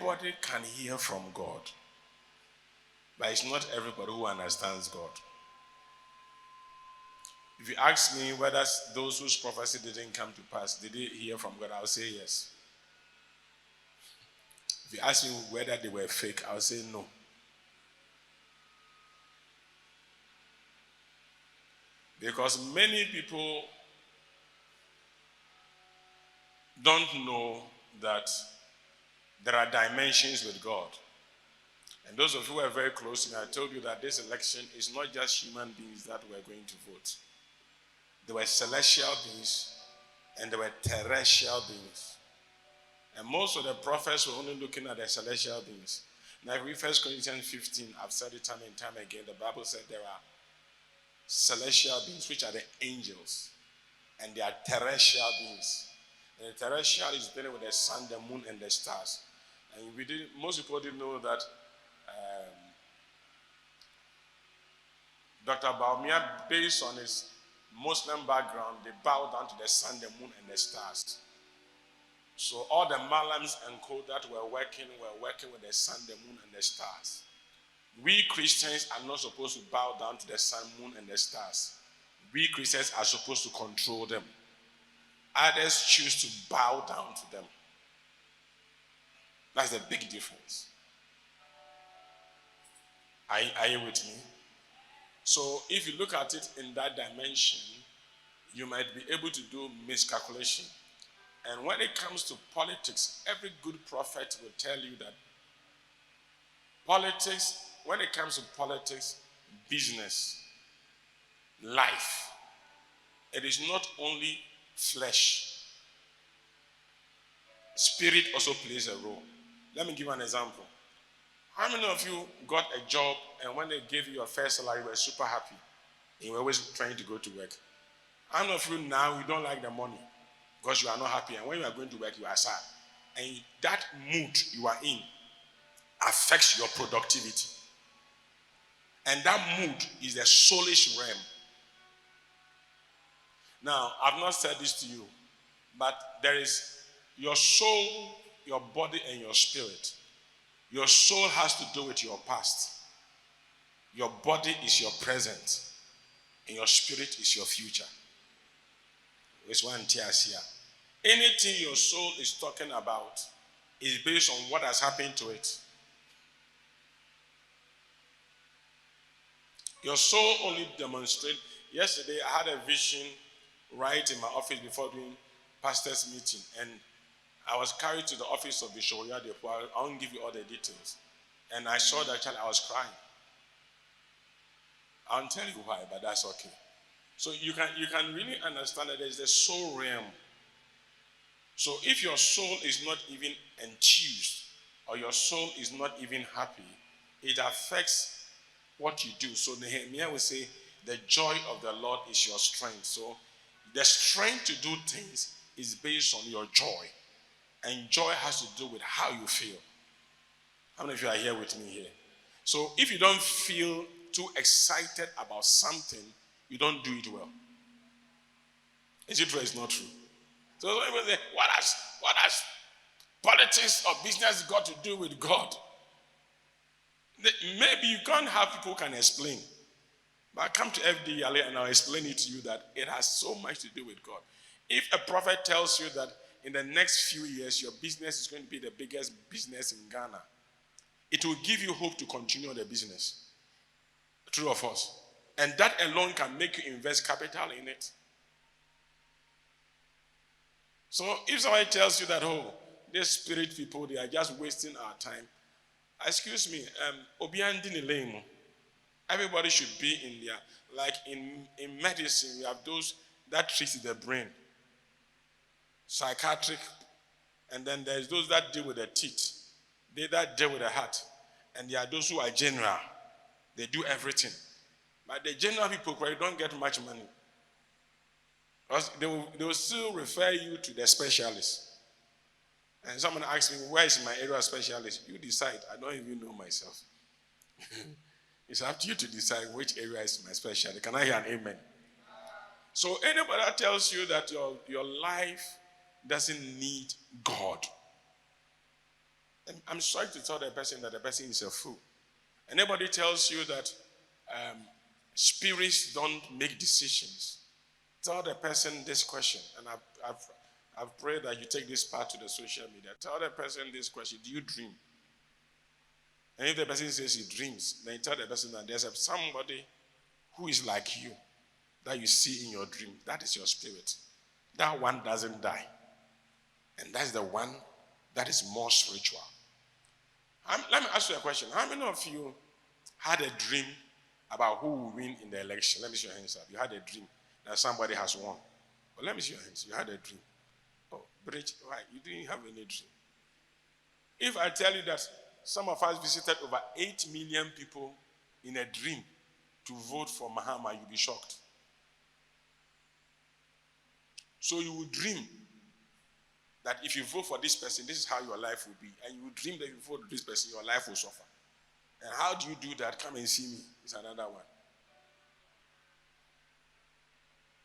everybody can hear from God, but it's not everybody who understands God. If you ask me whether those whose prophecy didn't come to pass, did they hear from God, I'll say yes. If you ask me whether they were fake, I'll say no. Because many people don't know that there are dimensions with God. And those of you who are very close to me, I told you that this election is not just human beings that were going to vote. There were celestial beings and there were terrestrial beings. And most of the prophets were only looking at the celestial beings. Now, if we read 1 Corinthians 15, I've said it time and time again, the Bible said there are celestial beings, which are the angels, and they are terrestrial beings. And the terrestrial is dealing with the sun, the moon, and the stars. And most people didn't know that Dr. Baumia, based on his Muslim background, they bow down to the sun, the moon, and the stars. So all the Malams and co that were working with the sun, the moon, and the stars. We Christians are not supposed to bow down to the sun, moon, and the stars. We Christians are supposed to control them. Others choose to bow down to them. That's the big difference. Are you with me? So if you look at it in that dimension, you might be able to do miscalculation. And when it comes to politics, every good prophet will tell you that politics, when it comes to politics, business, life, it is not only flesh. Spirit also plays a role. Let me give you an example. How many of you got a job and when they gave you your first salary, you were super happy and you were always trying to go to work? How many of you now, you don't like the money because you are not happy, and when you are going to work, you are sad? And that mood you are in affects your productivity. And that mood is the soulish realm. Now, I've not said this to you, but there is your soul, your body, and your spirit. Your soul has to do with your past. Your body is your present. And your spirit is your future. It's one tears here. Anything your soul is talking about is based on what has happened to it. Your soul only demonstrates. Yesterday, I had a vision right in my office before doing pastor's meeting, and I was carried to the office of Bishop Oyade. I won't give you all the details. And I saw that child, I was crying. I won't tell you why, but that's okay. So you can really understand that there's the soul realm. So if your soul is not even enthused, or your soul is not even happy, it affects what you do. So Nehemiah will say, the joy of the Lord is your strength. So the strength to do things is based on your joy. And joy has to do with how you feel. How many of you are here with me here? So if you don't feel too excited about something, you don't do it well. Is it true or it's not true? So when people say, what has politics or business got to do with God? Maybe you can't have people who can explain. But come to FD Yalley and I'll explain it to you that it has so much to do with God. If a prophet tells you that in the next few years your business is going to be the biggest business in Ghana, it will give you hope to continue the business. True or false? And that alone can make you invest capital in it. So if somebody tells you that, oh, these spirit people, they are just wasting our time, excuse me, everybody should be in there. Like in medicine, we have those that treat the brain, psychiatric, and then there's those that deal with the teeth, they that deal with the heart, and there are those who are general. They do everything. But the general people, they don't get much money. Because they will still refer you to the specialist. And someone asks me, where is my area specialist? You decide. I don't even know myself. It's up to you to decide which area is my specialty. Can I hear an amen? So anybody that tells you that your life doesn't need God, I'm sorry to tell the person that the person is a fool. Anybody tells you that spirits don't make decisions, tell the person this question, and I've prayed that you take this part to the social media. Tell the person this question: do you dream? And if the person says he dreams, then you tell the person that there's somebody who is like you that you see in your dream. That is your spirit. That one doesn't die. And that's the one that is more spiritual. Let me ask you a question. How many of you had a dream about who will win in the election? Let me see your hands up. You had a dream that somebody has won. Well, let me see your hands. You had a dream. Oh, Bridge, why? You didn't have any dream. If I tell you that some of us visited over 8 million people in a dream to vote for Mahama, you'll be shocked. So you will dream that if you vote for this person, this is how your life will be. And you will dream that if you vote for this person, your life will suffer. And how do you do that? Come and see me. It's another one.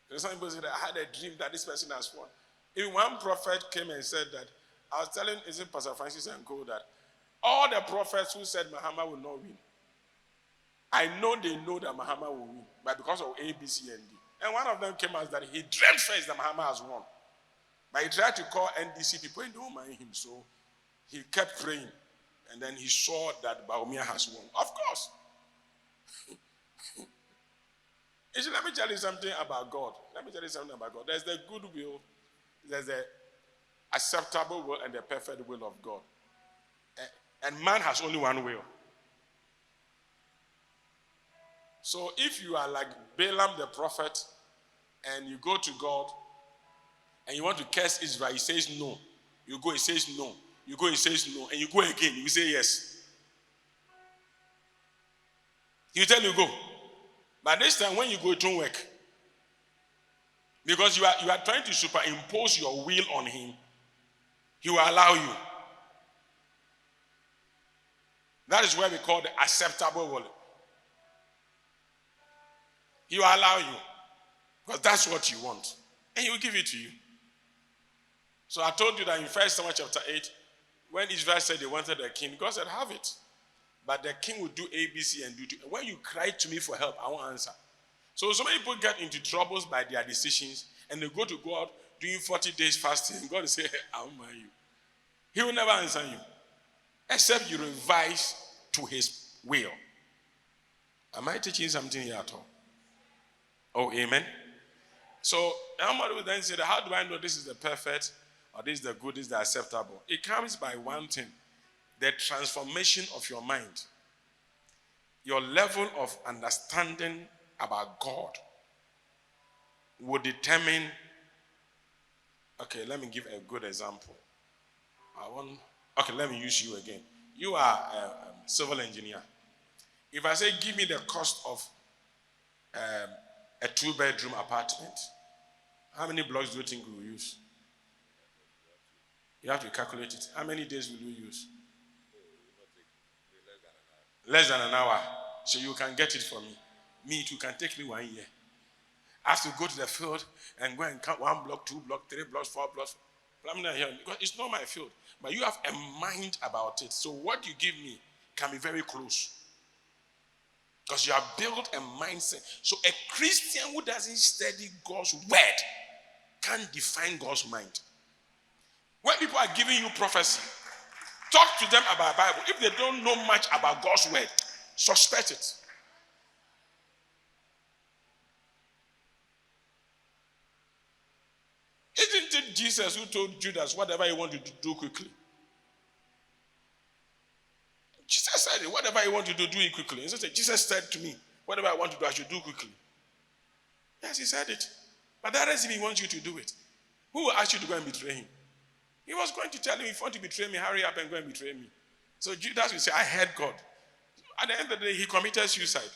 There's some people say that I had a dream that this person has won. If one prophet came and said that, I was telling, is it Pastor Francis and Co, that all the prophets who said Mahama will not win, I know they know that Mahama will win, but because of A, B, C, and D. And one of them came out that he dreamt first that Mahama has won. But he tried to call NDC people and don't mind him, so he kept praying. And then he saw that Baumia has won. Of course. You see, let me tell you something about God. There's the good will, there's the acceptable will, and the perfect will of God. And man has only one will. So if you are like Balaam the prophet and you go to God and you want to curse Israel, he says no. You go, he says no. You go, he says no. And you go again, you say yes. He will tell you go. But this time when you go, it won't work. Because you are trying to superimpose your will on him. He will allow you. That is what we call the acceptable will. He will allow you. Because that's what you want. And he will give it to you. So I told you that in 1 Samuel chapter 8, when Israel said they wanted a king, God said, have it. But the king will do A, B, C, and do T. When you cry to me for help, I won't answer. So many people get into troubles by their decisions, and they go to God doing 40 days fasting, and God will say, I won't mind you. He will never answer you, except you revise to his will. Am I teaching something here at all? Oh, amen. So somebody will then say, how do I know this is the perfect, or this is the good, this is the acceptable? It comes by one thing, the transformation of your mind. Your level of understanding about God will determine. Okay, let me give a good example. Let me use you again. You are a civil engineer. If I say, give me the cost of a 2-bedroom apartment, how many blocks do you think we will use? You have to calculate it. How many days will you use? Less than an hour. So you can get it for me. Me, it can take me 1 year. I have to go to the field and go and count 1 block, 2 block, 3 blocks, 4 blocks. I'm not here because it's not my field. But you have a mind about it. So what you give me can be very close. Because you have built a mindset. So a Christian who doesn't study God's word can't define God's mind. When people are giving you prophecy, talk to them about Bible. If they don't know much about God's word, suspect it. Isn't it Jesus who told Judas whatever he wanted to do quickly? Jesus said it, whatever you want to do it quickly. Jesus said to me, whatever I want to do, I should do quickly. Yes, he said it. But that doesn't mean he wants you to do it. Who will ask you to go and betray him? He was going to tell him, if you want to betray me, hurry up and go and betray me. So Judas will say, I heard God. At the end of the day, he committed suicide.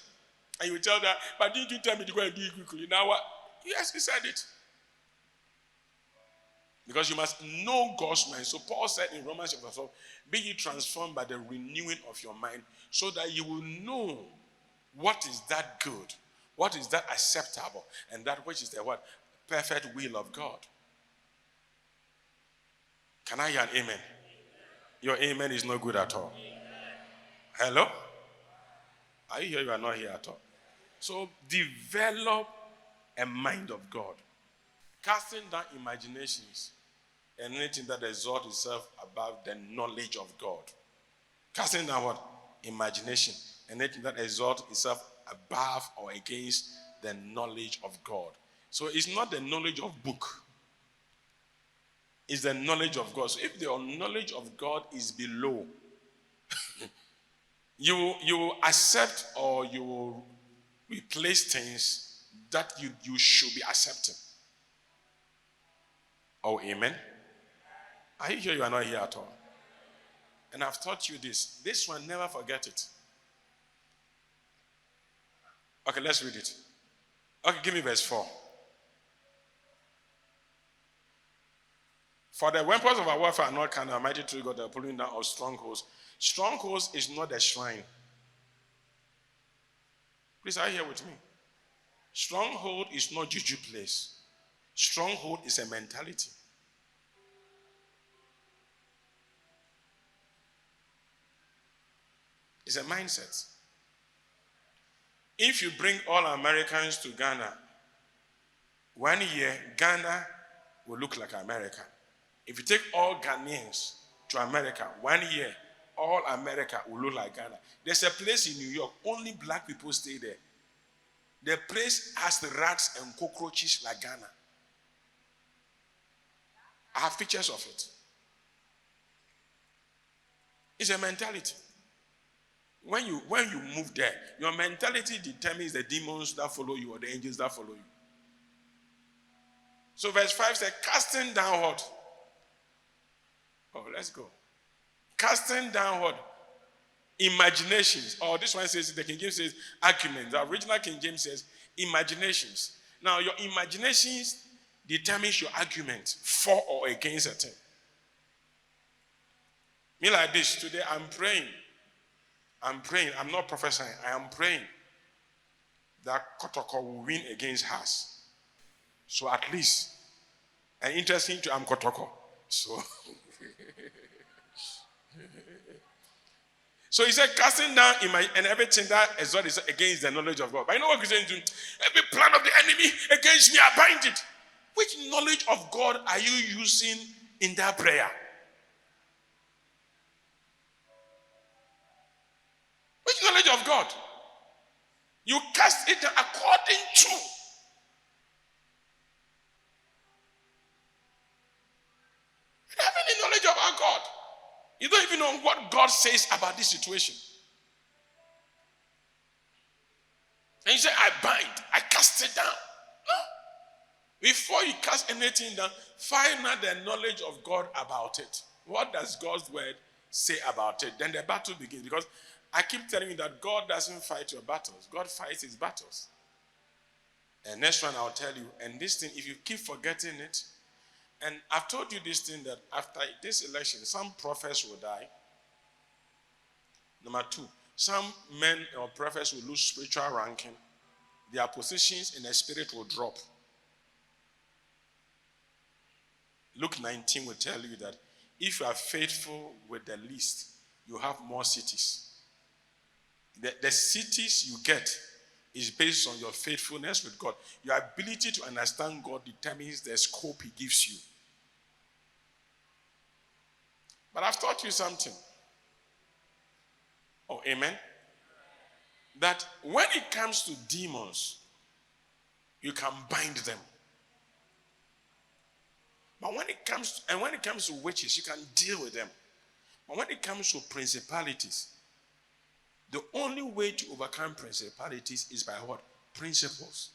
And you will tell that, but didn't you tell me to go and do it quickly? Now what? Yes, he said it. Because you must know God's mind. So Paul said in Romans chapter 12, be ye transformed by the renewing of your mind, so that you will know what is that good, what is that acceptable, and that which is the what? Perfect will of God. Can I hear an amen? Your amen is not good at all. Hello? Are you here? You are not here at all. So develop a mind of God. Casting down imaginations and anything that exalts itself above the knowledge of God. Casting down what? Imagination and anything that exalts itself above or against the knowledge of God. So it's not the knowledge of book. It's the knowledge of God. So if the knowledge of God is below, you will accept or you will replace things that you should be accepting. Oh, amen. Are you here? You are not here at all. And I've taught you this. This one, never forget it. Okay, let's read it. Okay, give me verse 4. For the weapons of our warfare are not carnal, mighty through God, the pulling down of strongholds. Strongholds is not a shrine. Please, are you here with me? Stronghold is not juju place. Stronghold is a mentality. It's a mindset. If you bring all Americans to Ghana, 1 year, Ghana will look like America. If you take all Ghanaians to America, 1 year, all America will look like Ghana. There's a place in New York, only black people stay there. The place has the rats and cockroaches like Ghana. I have pictures of it. It's a mentality. When you move there, your mentality determines the demons that follow you or the angels that follow you. So verse 5 says, casting down what? Oh, let's go. Casting down what? Imaginations. Or this one says, the King James says, arguments. The original King James says, imaginations. Now, your imaginations determines your argument for or against a thing. Me like this, today I'm praying. I'm not prophesying. I am praying that Kotoko will win against Haas. So at least, and interesting to I'm Kotoko. So he said, casting down and everything that is against the knowledge of God. But you know what he's saying? Every plan of the enemy against me, I bind it. Which knowledge of God are you using in that prayer? Which knowledge of God? You cast it according to. You don't have any knowledge about God. You don't even know what God says about this situation. And you say, I bind, I cast it down. No. Before you cast anything down, find out the knowledge of God about it. What does God's word say about it? Then the battle begins. Because I keep telling you that God doesn't fight your battles. God fights his battles. And next one I'll tell you. And this thing, if you keep forgetting it, and I've told you this thing that after this election, some prophets will die. Number 2, some men or prophets will lose spiritual ranking. Their positions in the spirit will drop. Luke 19 will tell you that if you are faithful with the least, you have more cities. The cities you get is based on your faithfulness with God. Your ability to understand God determines the scope he gives you. But I've taught you something. Oh, amen? That when it comes to demons, you can bind them. But when it comes to witches, you can deal with them. But when it comes to principalities, the only way to overcome principalities is by what? Principles.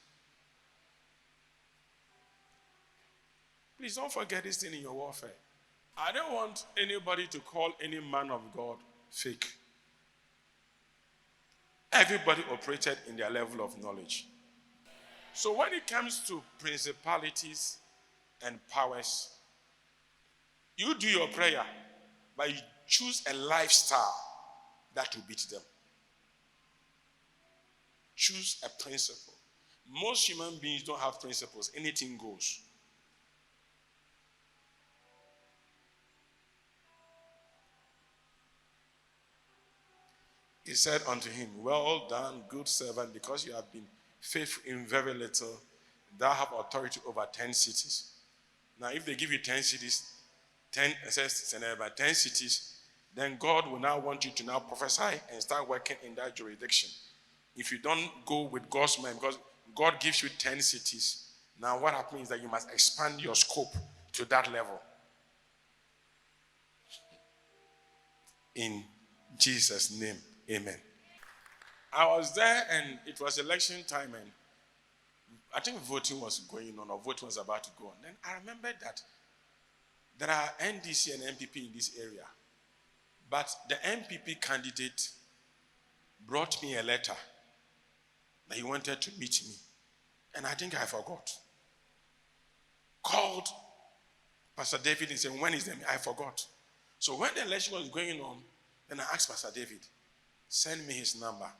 Please don't forget this thing in your warfare. I don't want anybody to call any man of God fake. Everybody operated in their level of knowledge. So when it comes to principalities and powers, you do your prayer, but you choose a lifestyle that will beat them. Choose a principle. Most human beings don't have principles. Anything goes. He said unto him, well done, good servant, because you have been faithful in very little, thou have authority over 10 cities. Now, if they give you 10 cities, 10 cities, then God will now want you to now prophesy and start working in that jurisdiction. If you don't go with God's mind, because God gives you 10 cities, now what happens is that you must expand your scope to that level. In Jesus' name, amen. I was there and it was election time and I think voting was going on or voting was about to go on. Then I remembered that there are NDC and MPP in this area. But the MPP candidate brought me a letter that he wanted to meet me. And I think I forgot. Called Pastor David and said, when is the meeting? I forgot. So when the election was going on, then I asked Pastor David, send me his number.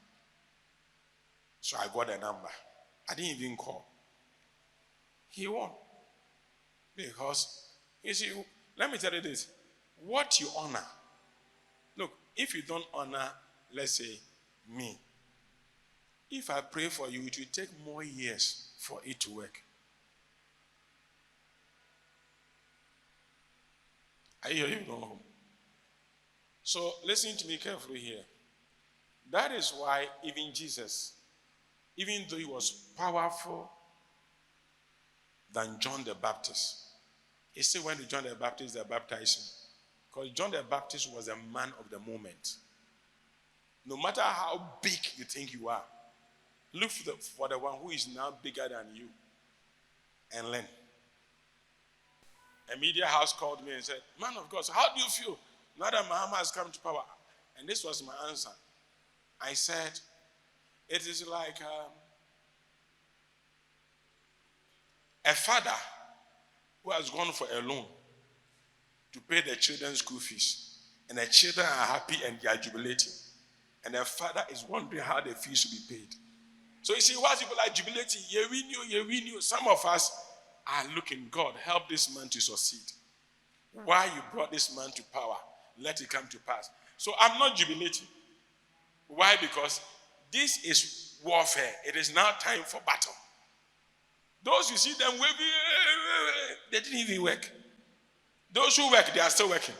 So I got the number. I didn't even call. He won. Because, you see, let me tell you this. What you honor. Look, if you don't honor, let's say, me, if I pray for you, it will take more years for it to work. Are you hearing me? So listen to me carefully here. That is why even Jesus, even though he was powerful than John the Baptist, he still went to John the Baptist to baptize him. Because John the Baptist was a man of the moment. No matter how big you think you are, look for the one who is now bigger than you and learn. A media house called me and said, man of God, so how do you feel now that Muhammad has come to power? And this was my answer. I said, it is like a father who has gone for a loan to pay the children's school fees. And the children are happy and they are jubilating. And the father is wondering how the fees will be paid. So you see, while people are jubilating, you win you. Some of us are looking, God, help this man to succeed. Why you brought this man to power? Let it come to pass. So I'm not jubilating. Why? Because this is warfare. It is now time for battle. Those you see them waving, they didn't even work. Those who work, they are still working.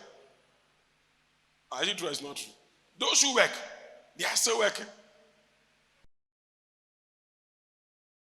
Is it true or it's not true? Those who work, they are still working.